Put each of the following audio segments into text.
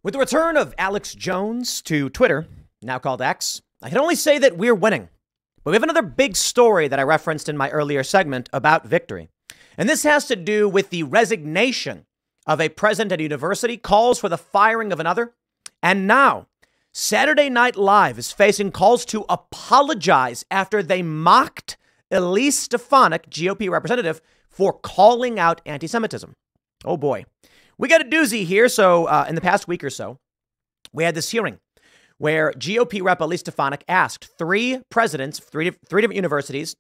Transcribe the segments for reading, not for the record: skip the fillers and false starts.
With the return of Alex Jones to Twitter, now called X, I can only say that we're winning. But we have another big story that I referenced in my earlier segment about victory. And this has to do with the resignation of a president at a university, calls for the firing of another. And now, Saturday Night Live is facing calls to apologize after they mocked Elise Stefanik, GOP representative, for calling out anti-Semitism. Oh boy. We got a doozy here. So in the past week or so, we had this hearing where GOP Rep. Elise Stefanik asked three presidents, three different universities,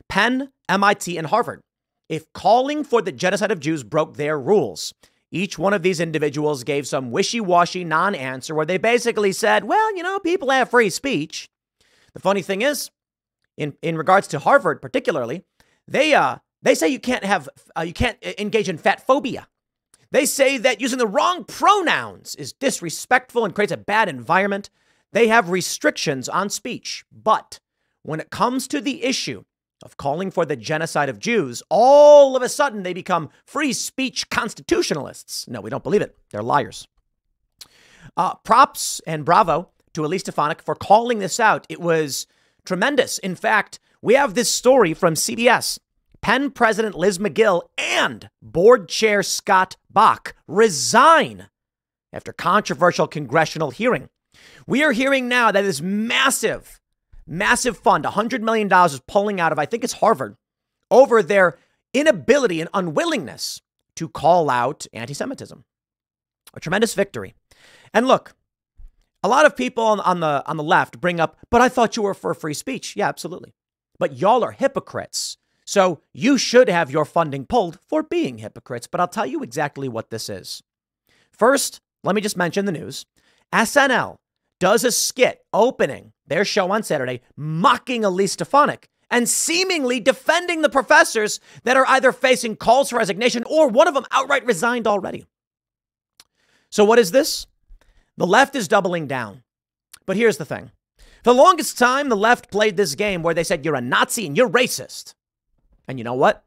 Penn, MIT, and Harvard, if calling for the genocide of Jews broke their rules. Each one of these individuals gave some wishy-washy non-answer where they basically said, well, you know, people have free speech. The funny thing is, in regards to Harvard particularly, they say you can't engage in fat phobia. They say that using the wrong pronouns is disrespectful and creates a bad environment. They have restrictions on speech. But when it comes to the issue of calling for the genocide of Jews, all of a sudden they become free speech constitutionalists. No, we don't believe it. They're liars. Props and bravo to Elise Stefanik for calling this out. It was tremendous. In fact, we have this story from CBS. Penn President Liz McGill and Board Chair Scott Bach resign after controversial congressional hearing. We are hearing now that this massive fund, $100 million, is pulling out of, I think it's Harvard, over their inability and unwillingness to call out anti-Semitism. A tremendous victory. And look, a lot of people on the left bring up, but I thought you were for free speech. Yeah, absolutely. But y'all are hypocrites. So you should have your funding pulled for being hypocrites. But I'll tell you exactly what this is. First, let me just mention the news. SNL does a skit opening their show on Saturday, mocking Elise Stefanik and seemingly defending the professors that are either facing calls for resignation or one of them outright resigned already. So what is this? The left is doubling down. But here's the thing. For the longest time, the left played this game where they said, you're a Nazi and you're racist. And you know what?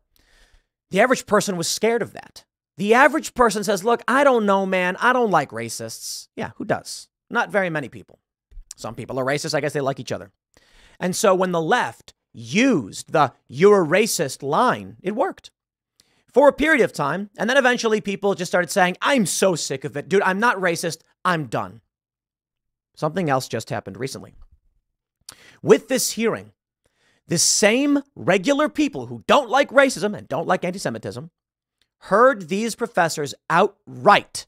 The average person was scared of that. The average person says, look, I don't know, man. I don't like racists. Yeah, who does? Not very many people. Some people are racist. I guess they like each other. And so when the left used the you're a racist line, it worked for a period of time. And then eventually people just started saying, I'm so sick of it. Dude, I'm not racist. I'm done. Something else just happened recently. With this hearing, the same regular people who don't like racism and don't like anti-Semitism heard these professors outright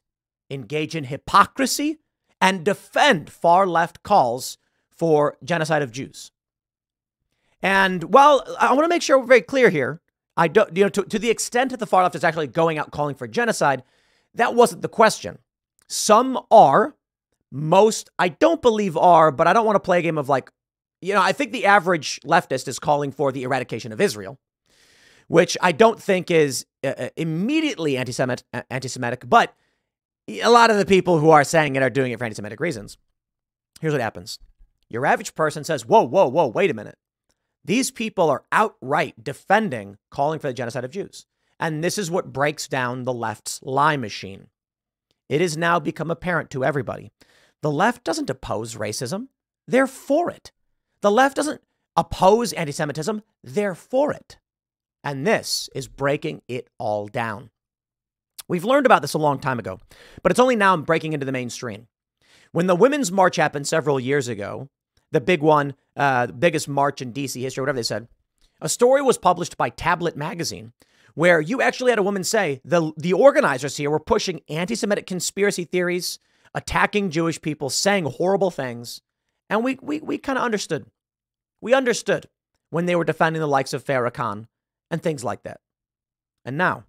engage in hypocrisy and defend far left calls for genocide of Jews. And while I want to make sure we're very clear here, I don't, to the extent that the far left is actually going out calling for genocide, that wasn't the question. Some are, most I don't believe are, but I don't want to play a game of like, I think the average leftist is calling for the eradication of Israel, which I don't think is immediately anti-Semitic, but a lot of the people who are saying it are doing it for anti-Semitic reasons. Here's what happens. Your average person says, whoa, wait a minute. These people are outright defending calling for the genocide of Jews. And this is what breaks down the left's lie machine. It has now become apparent to everybody. The left doesn't oppose racism. They're for it. The left doesn't oppose anti-Semitism. They're for it. And this is breaking it all down. We've learned about this a long time ago, but it's only now breaking into the mainstream. When the Women's March happened several years ago, the big one, biggest march in DC history, whatever they said, a story was published by Tablet magazine where you actually had a woman say the organizers here were pushing anti-Semitic conspiracy theories, attacking Jewish people, saying horrible things. And we kind of understood. We understood when they were defending the likes of Farrakhan and things like that. And now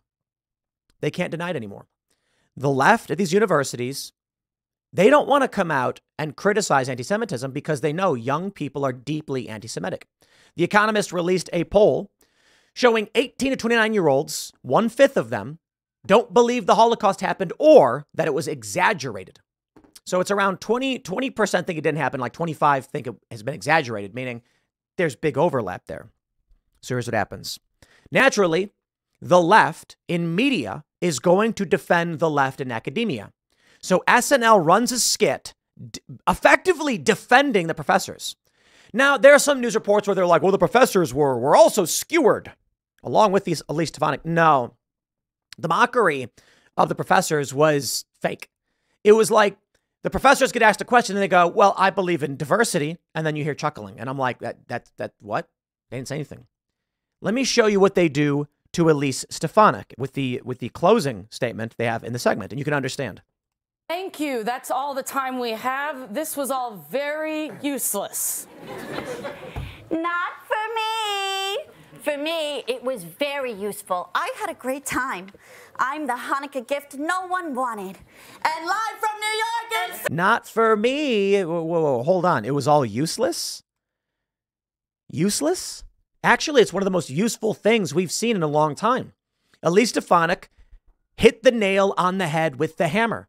they can't deny it anymore. The left at these universities, they don't want to come out and criticize anti-Semitism because they know young people are deeply anti-Semitic. The Economist released a poll showing 18 to 29-year-olds, 1/5 of them, don't believe the Holocaust happened or that it was exaggerated. So it's around 20% think it didn't happen, like 25 think it has been exaggerated, meaning there's big overlap there. So here's what happens. Naturally, the left in media is going to defend the left in academia. So SNL runs a skit effectively defending the professors. Now, there are some news reports where they're like, well, the professors were also skewered along with these Elise Stefanik. No, the mockery of the professors was fake. It was like the professors get asked a question and they go, well, I believe in diversity. And then you hear chuckling. And I'm like, that what? They didn't say anything. Let me show you what they do to Elise Stefanik with the closing statement they have in the segment, and you can understand. Thank you. That's all the time we have. This was all very useless. Not for me. For me, it was very useful. I had a great time. I'm the Hanukkah gift no one wanted. And live from New York, it's... Not for me. Whoa, hold on. It was all useless? Useless? Actually, it's one of the most useful things we've seen in a long time. Elise Stefanik hit the nail on the head with the hammer.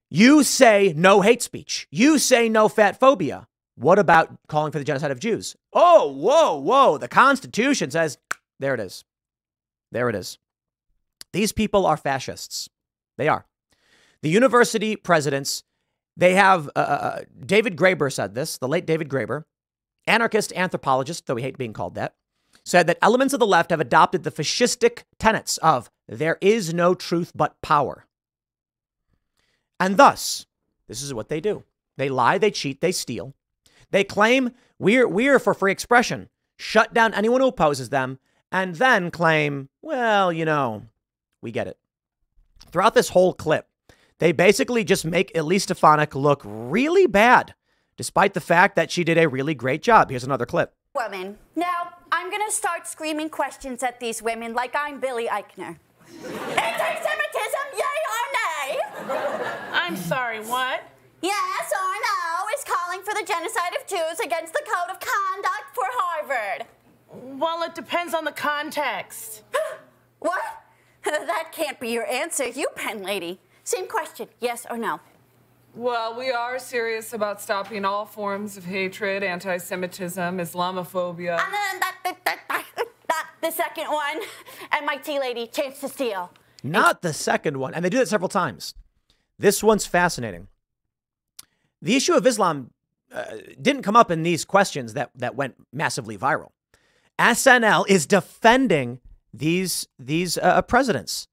You say no hate speech. You say no fat phobia. What about calling for the genocide of Jews? Oh, whoa. The Constitution says, there it is. There it is. These people are fascists. They are. The university presidents, they have, David Graeber said this, the late David Graeber, anarchist anthropologist, though we hate being called that, said that elements of the left have adopted the fascistic tenets of there is no truth but power. And thus, this is what they do. They lie, they cheat, they steal. They claim we're for free expression, shut down anyone who opposes them, and then claim, well, you know, we get it. Throughout this whole clip, they basically just make Elise Stefanik look really bad, despite the fact that she did a really great job. Here's another clip. Women. Now, I'm going to start screaming questions at these women like I'm Billy Eichner. Anti-Semitism, yay or nay? I'm sorry, what? Yes or no is calling for the genocide of Jews against the code of conduct for Harvard. Well, it depends on the context. What? That can't be your answer, UPENN lady. Same question, yes or no? Well, we are serious about stopping all forms of hatred, anti-Semitism, Islamophobia. Not the second one. MIT lady, chance to steal. Not the second one. And they do that several times. This one's fascinating. The issue of Islam didn't come up in these questions that went massively viral. SNL is defending these presidents.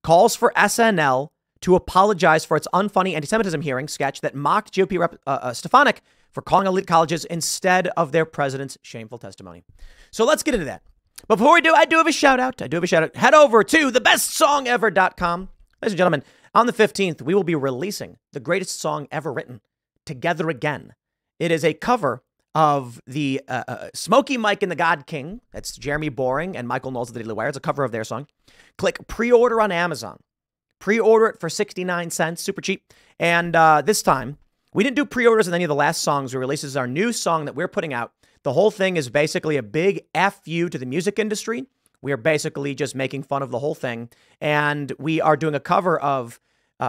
Calls for SNL to apologize for its unfunny anti-Semitism hearing sketch that mocked GOP Rep. Stefanik for calling elite colleges instead of their president's shameful testimony. So let's get into that. But before we do, I do have a shout out. Head over to thebestsongever.com. Ladies and gentlemen, on the 15th, we will be releasing the greatest song ever written, Together Again. It is a cover of the Smokey Mike and the God King. That's Jeremy Boring and Michael Knowles of the Daily Wire. It's a cover of their song. Click pre-order on Amazon. Pre-order it for 69 cents, super cheap. And this time, we didn't do pre-orders on any of the last songs we released. This is our new song that we're putting out. The whole thing is basically a big F you to the music industry. We are basically just making fun of the whole thing. And we are doing a cover of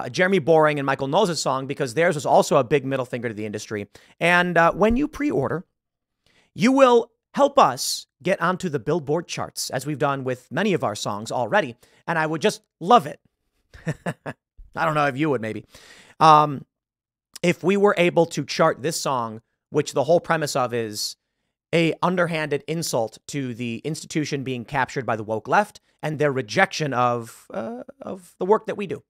Jeremy Boring and Michael Knowles' song because theirs was also a big middle finger to the industry. And when you pre-order, you will help us get onto the Billboard charts, as we've done with many of our songs already. And I would just love it. I don't know if you would, maybe. If we were able to chart this song, which the whole premise of is a underhanded insult to the institution being captured by the woke left and their rejection of the work that we do.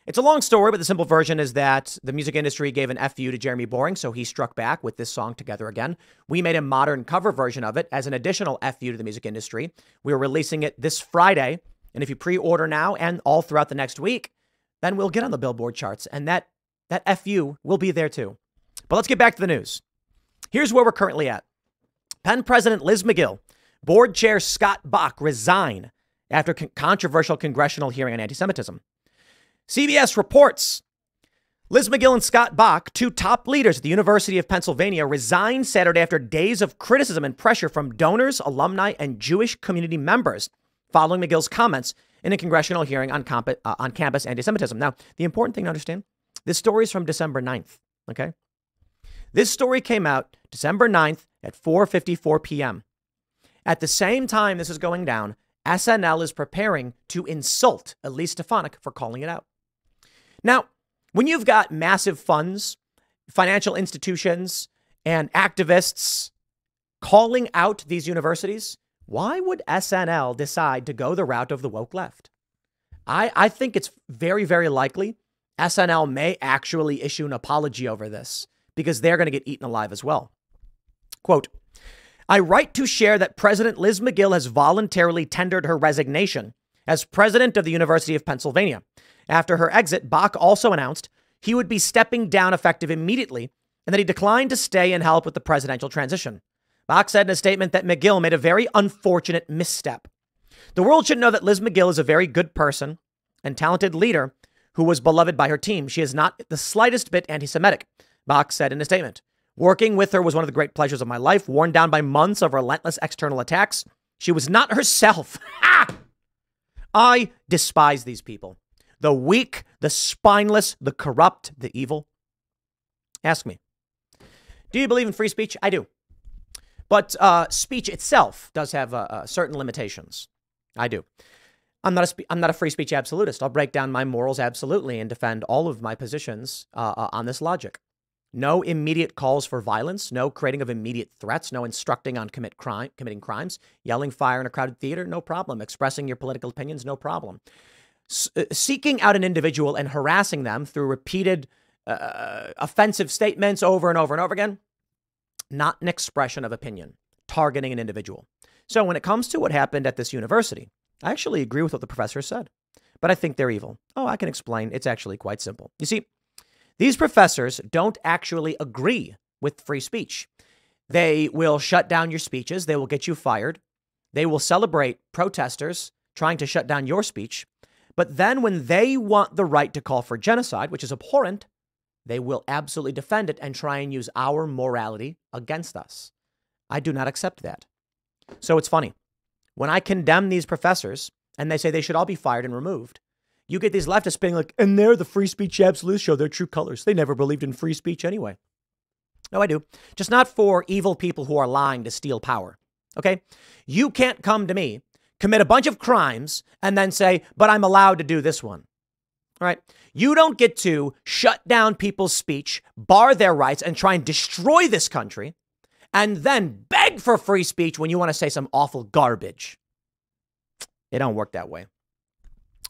It's a long story, but the simple version is that the music industry gave an FU to Jeremy Boring, so he struck back with this song Together Again. We made a modern cover version of it as an additional FU to the music industry. We are releasing it this Friday, and if you pre-order now and all throughout the next week, then we'll get on the Billboard charts, and that FU will be there too. But let's get back to the news. Here's where we're currently at. Penn President Liz Magill, Board Chair Scott Bach resign after controversial congressional hearing on anti-Semitism. CBS reports Liz Magill and Scott Bach, two top leaders at the University of Pennsylvania, resigned Saturday after days of criticism and pressure from donors, alumni, and Jewish community members following Magill's comments in a congressional hearing on campus anti-Semitism. Now, the important thing to understand, this story is from December 9th, okay? This story came out December 9th at 4:54 p.m. At the same time this is going down, SNL is preparing to insult Elise Stefanik for calling it out. Now, When you've got massive funds, financial institutions, and activists calling out these universities, why would SNL decide to go the route of the woke left? I think it's very, very likely SNL may actually issue an apology over this because they're going to get eaten alive as well. Quote, I write to share that President Liz McGill has voluntarily tendered her resignation as president of the University of Pennsylvania. After her exit, Bach also announced he would be stepping down effective immediately and that he declined to stay and help with the presidential transition. Bach said in a statement that McGill made a very unfortunate misstep. The world should know that Liz McGill is a very good person and talented leader who was beloved by her team. She is not the slightest bit anti-Semitic, Bach said in a statement. Working with her was one of the great pleasures of my life, worn down by months of relentless external attacks. She was not herself. I despise these people. The weak, the spineless, the corrupt, the evil. Ask me. Do you believe in free speech? I do. But speech itself does have certain limitations. I do. I'm not a free speech absolutist. I'll break down my morals absolutely and defend all of my positions on this logic. No immediate calls for violence, no creating of immediate threats, no instructing on committing crimes, yelling fire in a crowded theater, no problem. Expressing your political opinions, no problem. Seeking out an individual and harassing them through repeated offensive statements over and over and over again, not an expression of opinion, targeting an individual. So when it comes to what happened at this university, I actually agree with what the professor said, but I think they're evil. Oh, I can explain. It's actually quite simple. You see, these professors don't actually agree with free speech. They will shut down your speeches. They will get you fired. They will celebrate protesters trying to shut down your speech. But then when they want the right to call for genocide, which is abhorrent, they will absolutely defend it and try and use our morality against us. I do not accept that. So it's funny. When I condemn these professors and they say they should all be fired and removed, you get these leftists being like, and they're the free speech absolutists show their true colors. They never believed in free speech anyway. No, I do. Just not for evil people who are lying to steal power. Okay? You can't come to me, commit a bunch of crimes, and then say, but I'm allowed to do this one. All right? You don't get to shut down people's speech, bar their rights, and try and destroy this country, and then beg for free speech when you want to say some awful garbage. It don't work that way.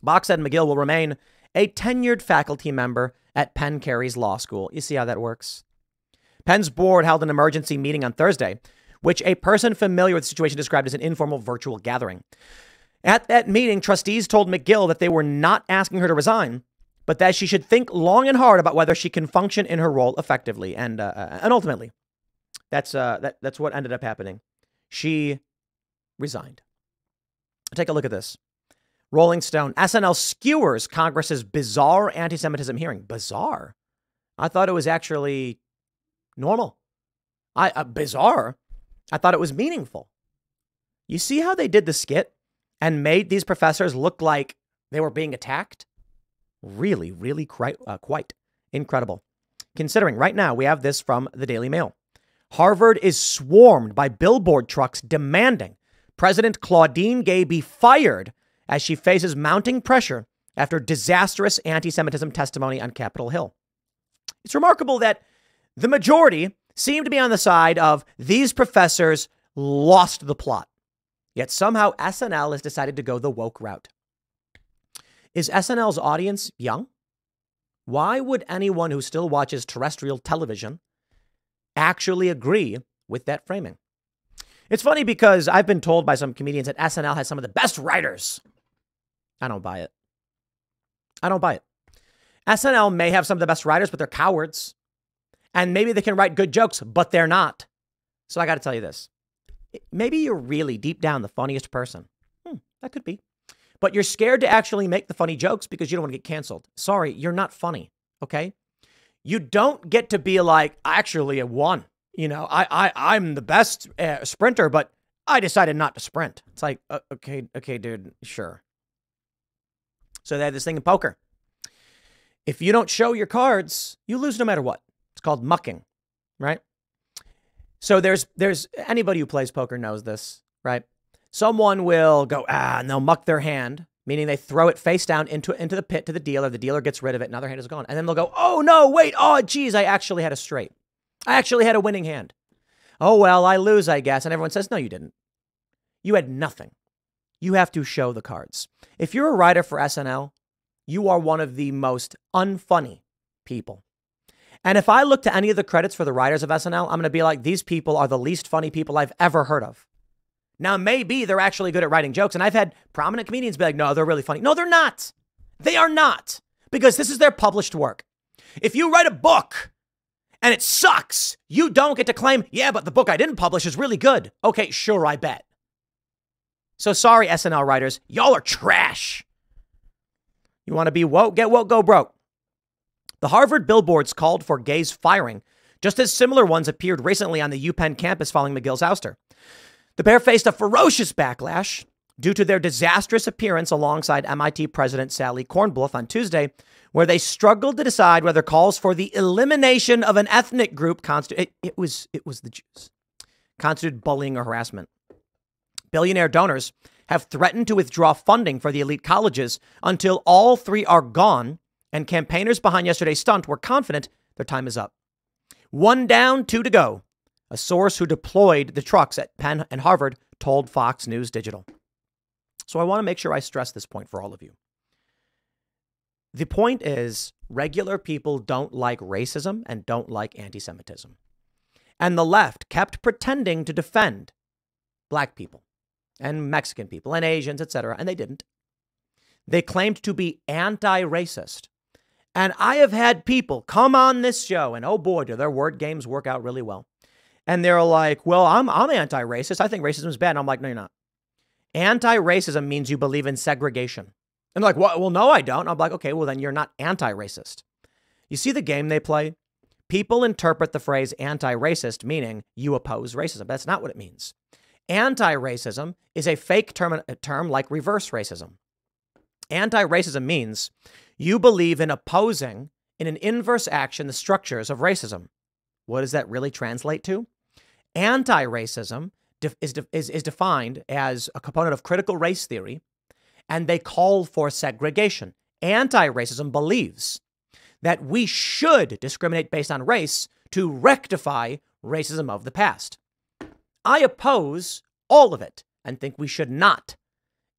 Bach said McGill will remain a tenured faculty member at Penn Carey's law school. You see how that works? Penn's board held an emergency meeting on Thursday, which a person familiar with the situation described as an informal virtual gathering. At that meeting, trustees told McGill that they were not asking her to resign, but that she should think long and hard about whether she can function in her role effectively. And ultimately, that's what ended up happening. She resigned. Take a look at this. Rolling Stone, SNL skewers Congress's bizarre anti-Semitism hearing. Bizarre? I thought it was actually normal. Bizarre? I thought it was meaningful. You see how they did the skit and made these professors look like they were being attacked? Really, really quite incredible. Considering right now we have this from the Daily Mail. Harvard is swarmed by billboard trucks demanding President Claudine Gay be fired as she faces mounting pressure after disastrous anti-Semitism testimony on Capitol Hill. It's remarkable that the majority seem to be on the side of these professors lost the plot. Yet somehow SNL has decided to go the woke route. Is SNL's audience young? Why would anyone who still watches terrestrial television actually agree with that framing? It's funny because I've been told by some comedians that SNL has some of the best writers. I don't buy it. I don't buy it. SNL may have some of the best writers, but they're cowards. And maybe they can write good jokes, but they're not. So I got to tell you this. Maybe you're really deep down the funniest person. That could be. But you're scared to actually make the funny jokes because you don't want to get canceled. Sorry, you're not funny. Okay? You don't get to be like, actually, I won. You know, I'm the best sprinter, but I decided not to sprint. It's like, okay, dude, sure. So they have this thing in poker. If you don't show your cards, you lose no matter what. It's called mucking, right? So there's anybody who plays poker knows this, right? Someone will go, and they'll muck their hand, meaning they throw it face down into the pit to the dealer gets rid of it, and other hand is gone. And then they'll go, oh, no, wait, oh, geez, I actually had a straight. I actually had a winning hand. Oh, well, I lose, I guess. And everyone says, no, you didn't. You had nothing. You have to show the cards. If you're a writer for SNL, you are one of the most unfunny people. And if I look to any of the credits for the writers of SNL, I'm going to be like, these people are the least funny people I've ever heard of. Now, maybe they're actually good at writing jokes. And I've had prominent comedians be like, no, they're really funny. No, they're not. They are not. Because this is their published work. If you write a book and it sucks, you don't get to claim, yeah, but the book I didn't publish is really good. Okay, sure, I bet. So sorry, SNL writers. Y'all are trash. You want to be woke? Get woke, go broke. The Harvard billboards called for Gay's firing, just as similar ones appeared recently on the UPenn campus following McGill's ouster. The pair faced a ferocious backlash due to their disastrous appearance alongside MIT President Sally Kornbluth on Tuesday, where they struggled to decide whether calls for the elimination of an ethnic group constituted bullying or harassment. Billionaire donors have threatened to withdraw funding for the elite colleges until all three are gone, and campaigners behind yesterday's stunt were confident their time is up. One down, two to go. A source who deployed the trucks at Penn and Harvard told Fox News Digital. So I want to make sure I stress this point for all of you. The point is, regular people don't like racism and don't like anti-Semitism. And the left kept pretending to defend black people and Mexican people and Asians, etc., and they didn't. They claimed to be anti-racist. And I have had people come on this show, and oh boy, do their word games work out really well. And they're like, well, I'm anti-racist. I think racism is bad. And I'm like, no, you're not. Anti-racism means you believe in segregation. And they're like, well, no, I don't. And I'm like, okay, well, then you're not anti-racist. You see the game they play? People interpret the phrase anti-racist meaning you oppose racism. That's not what it means. Anti-racism is a fake term like reverse racism. Anti-racism means you believe in opposing, in an inverse action, the structures of racism. What does that really translate to? Anti-racism is defined as a component of critical race theory, and they call for segregation. Anti-racism believes that we should discriminate based on race to rectify racism of the past. I oppose all of it and think we should not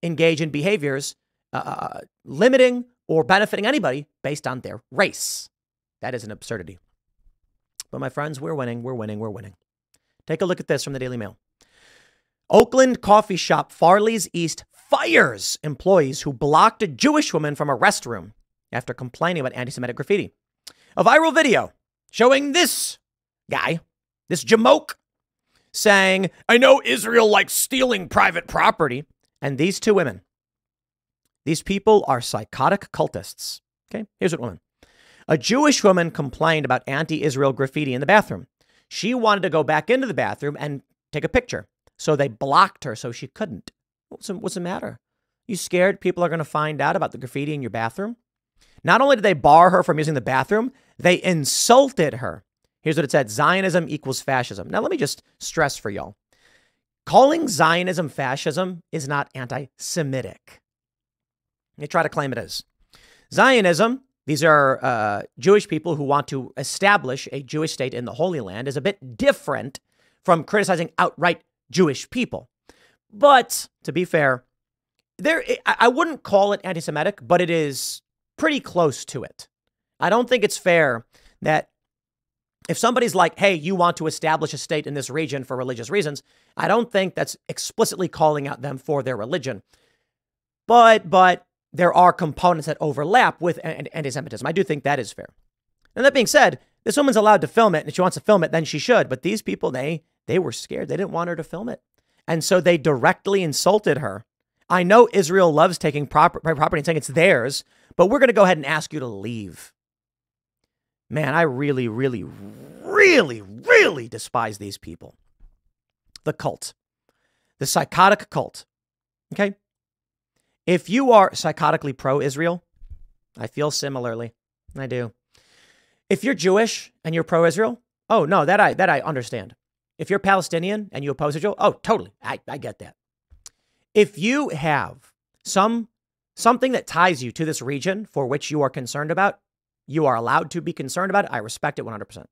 engage in behaviors limiting or benefiting anybody based on their race. That is an absurdity. But my friends, we're winning, we're winning, we're winning. Take a look at this from the Daily Mail. Oakland coffee shop Farley's East fires employees who blocked a Jewish woman from a restroom after complaining about anti-Semitic graffiti. A viral video showing this guy, this jamoke, saying, I know Israel likes stealing private property. And these two women, these people are psychotic cultists. Okay, here's what woman. A Jewish woman complained about anti-Israel graffiti in the bathroom. She wanted to go back into the bathroom and take a picture. So they blocked her so she couldn't. What's the matter? You scared people are going to find out about the graffiti in your bathroom? Not only did they bar her from using the bathroom, they insulted her. Here's what it said. Zionism equals fascism. Now, let me just stress for y'all. Calling Zionism fascism is not anti-Semitic. They try to claim it is. Zionism, these are Jewish people who want to establish a Jewish state in the Holy Land, is a bit different from criticizing outright Jewish people. But to be fair, I wouldn't call it anti-Semitic, but it is pretty close to it. I don't think it's fair that if somebody's like, hey, you want to establish a state in this region for religious reasons, I don't think that's explicitly calling out them for their religion. But there are components that overlap with anti-Semitism. I do think that is fair. And that being said, this woman's allowed to film it, and if she wants to film it, then she should. But these people, they were scared. They didn't want her to film it. And so they directly insulted her. I know Israel loves taking property and saying it's theirs, but we're going to go ahead and ask you to leave. Man, I really, really, really, really despise these people. The cult. The psychotic cult. Okay? If you are psychotically pro-Israel, I feel similarly. I do. If you're Jewish and you're pro-Israel, oh, no, that I understand. If you're Palestinian and you oppose Israel, oh, totally. I get that. If you have some something that ties you to this region for which you are concerned about, you are allowed to be concerned about it. I respect it 100%.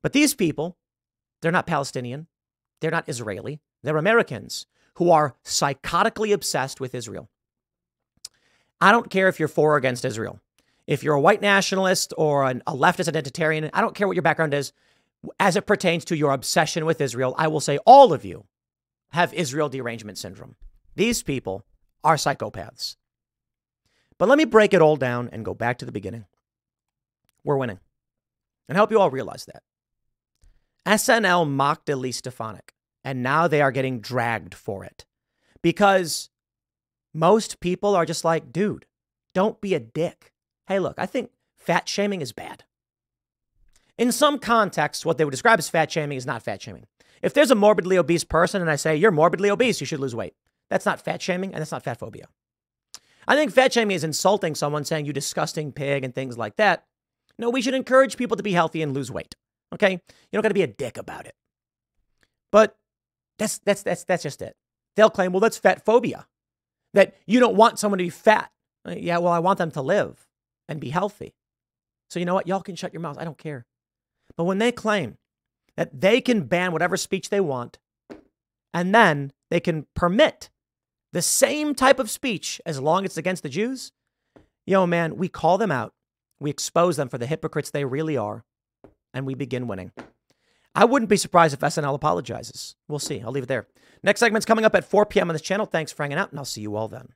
But these people, they're not Palestinian. They're not Israeli. They're Americans who are psychotically obsessed with Israel. I don't care if you're for or against Israel. If you're a white nationalist or a leftist identitarian, I don't care what your background is. As it pertains to your obsession with Israel, I will say all of you have Israel derangement syndrome. These people are psychopaths. But let me break it all down and go back to the beginning. We're winning. And I hope you all realize that. SNL mocked Elise Stefanik, and now they are getting dragged for it. Because most people are just like, dude, don't be a dick. Hey, look, I think fat shaming is bad. In some contexts, what they would describe as fat shaming is not fat shaming. If there's a morbidly obese person and I say, you're morbidly obese, you should lose weight. That's not fat shaming, and that's not fat phobia. I think fat shaming is insulting someone, saying you disgusting pig and things like that. No, we should encourage people to be healthy and lose weight. Okay? You don't got to be a dick about it. But that's just it. They'll claim, well, that's fat phobia. That you don't want someone to be fat. Yeah, well, I want them to live and be healthy. So you know what? Y'all can shut your mouths. I don't care. But when they claim that they can ban whatever speech they want, and then they can permit the same type of speech as long as it's against the Jews, yo, man, we call them out. We expose them for the hypocrites they really are, and we begin winning. I wouldn't be surprised if SNL apologizes. We'll see. I'll leave it there. Next segment's coming up at 4 p.m. on this channel. Thanks for hanging out, and I'll see you all then.